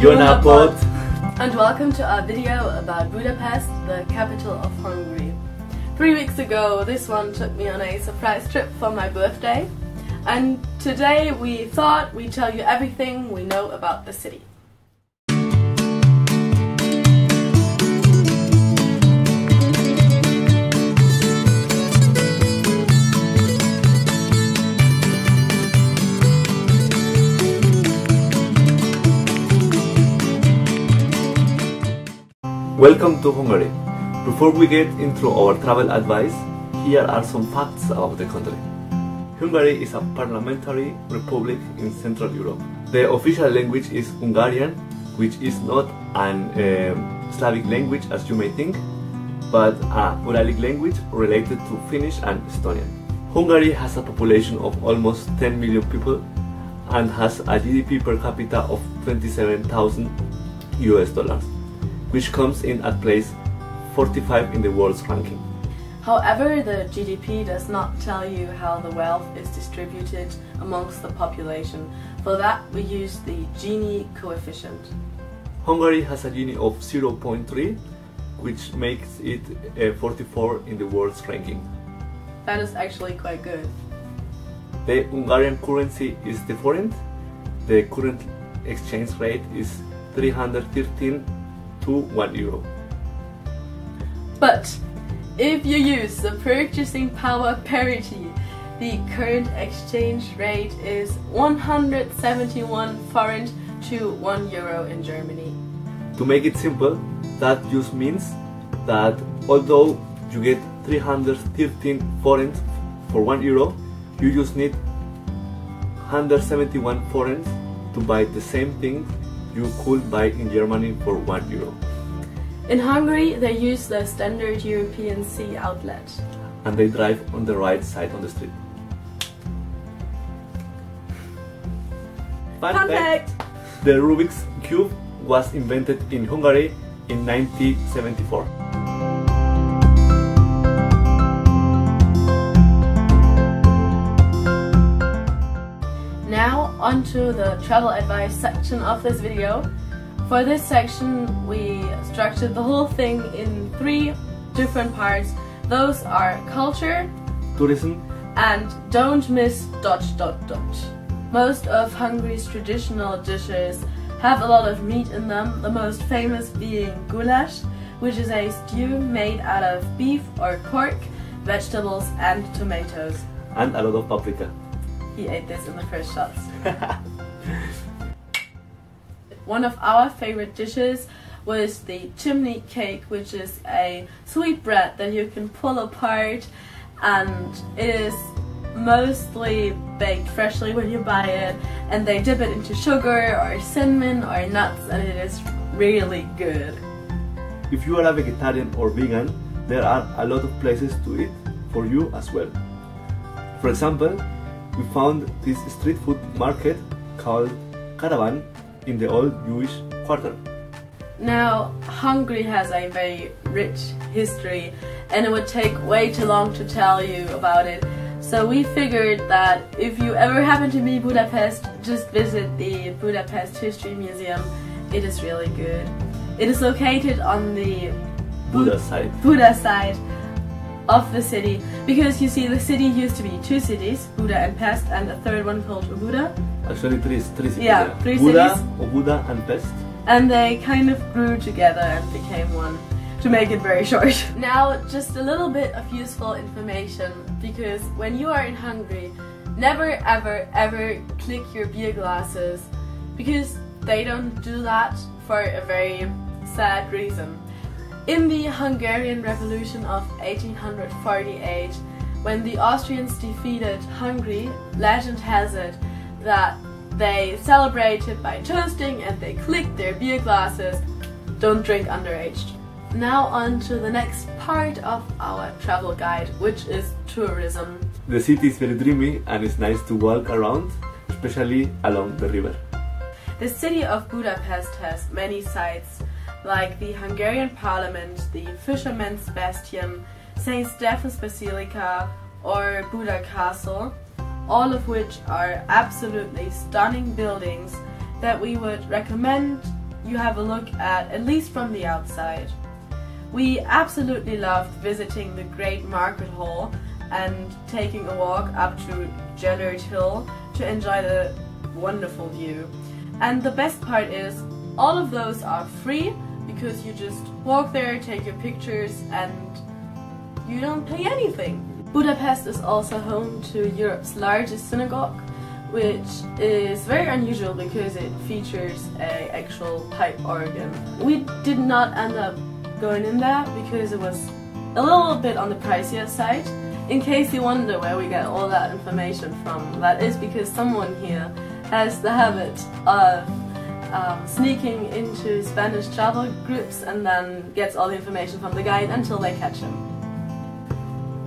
Yonapot! And welcome to our video about Budapest, the capital of Hungary. 3 weeks ago, this one took me on a surprise trip for my birthday, and today we thought we'd tell you everything we know about the city. Welcome to Hungary. Before we get into our travel advice, here are some facts about the country. Hungary is a parliamentary republic in Central Europe. The official language is Hungarian, which is not an Slavic language as you may think, but a Uralic language related to Finnish and Estonian. Hungary has a population of almost 10 million people and has a GDP per capita of $27,000 US, which comes in at place 45 in the world's ranking. However, the GDP does not tell you how the wealth is distributed amongst the population. For that, we use the Gini coefficient. Hungary has a Gini of 0.3, which makes it 44 in the world's ranking. That is actually quite good. The Hungarian currency is the forint. The current exchange rate is 313 to 1 euro. But if you use the purchasing power parity, the current exchange rate is 171 forint to 1 euro in Germany. To make it simple, that just means that although you get 313 forint for 1 euro, you just need 171 forint to buy the same thing you could buy in Germany for 1 euro. In Hungary, they use the standard European Sea outlet. And they drive on the right side on the street. Fun fact! The Rubik's Cube was invented in Hungary in 1974. Now onto the travel advice section of this video. For this section we structured the whole thing in 3 different parts. Those are culture, tourism, and don't miss ... Most of Hungary's traditional dishes have a lot of meat in them, the most famous being goulash, which is a stew made out of beef or pork, vegetables and tomatoes. And a lot of paprika. He ate this in the first shots. One of our favorite dishes was the chimney cake, which is a sweet bread that you can pull apart, and it is mostly baked freshly when you buy it, and they dip it into sugar or cinnamon or nuts, and it is really good. If you are a vegetarian or vegan, there are a lot of places to eat for you as well. For example, we found this street food market called Caravan in the old Jewish quarter. Now, Hungary has a very rich history and it would take way too long to tell you about it. So we figured that if you ever happen to be Budapest, just visit the Budapest History Museum. It is really good. It is located on the Buda side of the city, because you see the city used to be 2 cities, Buda and Pest, and a third one called Buda. Actually 3 cities. Yeah, 3 Buda, cities. Buda and Pest. And they kind of grew together and became one, to make it very short. Now just a little bit of useful information, because when you are in Hungary, never ever click your beer glasses, because they don't do that for a very sad reason. In the Hungarian Revolution of 1848, when the Austrians defeated Hungary, legend has it that they celebrated by toasting and they clicked their beer glasses. Don't drink underage. Now on to the next part of our travel guide, which is tourism. The city is very dreamy and it's nice to walk around, especially along the river. The city of Budapest has many sights, like the Hungarian Parliament, the Fisherman's Bastion, St. Stephen's Basilica or Buda Castle, all of which are absolutely stunning buildings that we would recommend you have a look at least from the outside. We absolutely loved visiting the Great Market Hall and taking a walk up to Gellert Hill to enjoy the wonderful view. And the best part is, all of those are free because you just walk there, take your pictures, and you don't pay anything. Budapest is also home to Europe's largest synagogue, which is very unusual because it features an actual pipe organ. We did not end up going in there because it was a little bit on the pricier side. In case you wonder where we get all that information from, that is because someone here has the habit of sneaking into Spanish travel groups and then gets all the information from the guide until they catch him.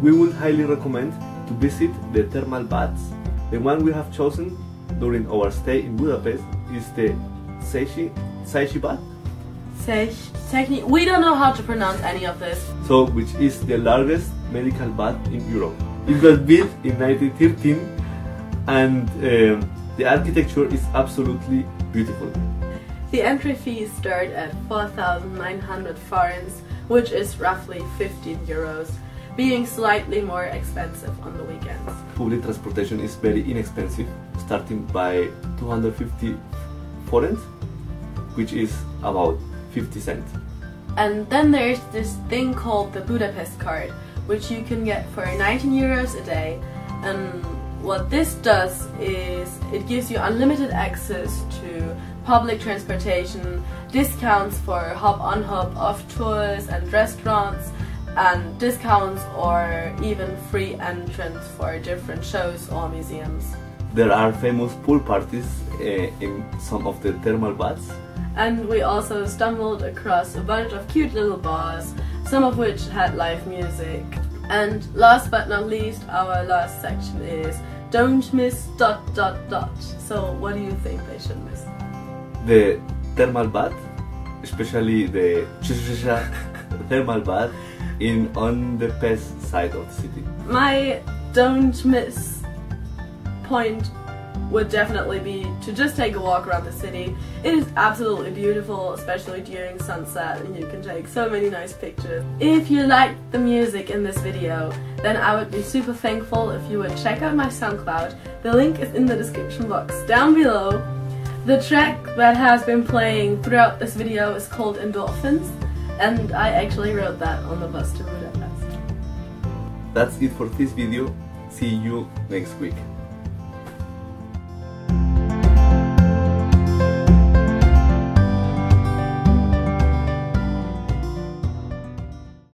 We would highly recommend to visit the thermal baths. The one we have chosen during our stay in Budapest is the Ziska bath. We don't know how to pronounce any of this. So, which is the largest medical bath in Europe. It was built in 1913 and the architecture is absolutely beautiful. The entry fees start at 4,900 forints, which is roughly 15 euros, being slightly more expensive on the weekends. Public transportation is very inexpensive, starting by 250 forints, which is about 50 cents. And then there's this thing called the Budapest card, which you can get for 19 euros a day. And what this does is it gives you unlimited access to public transportation, discounts for hop-on hop-off tours and restaurants, and discounts or even free entrance for different shows or museums. There are famous pool parties in some of the thermal baths. And we also stumbled across a bunch of cute little bars, some of which had live music. And last but not least, our last section is don't miss ... So what do you think they should miss? The thermal bath, especially the thermal bath on the Pest side of the city. My don't miss point would definitely be to just take a walk around the city. It is absolutely beautiful, especially during sunset, and you can take so many nice pictures. If you liked the music in this video, then I would be super thankful if you would check out my SoundCloud. The link is in the description box down below. The track that has been playing throughout this video is called Endorphins, and I actually wrote that on the bus to Budapest. That's it for this video. See you next week.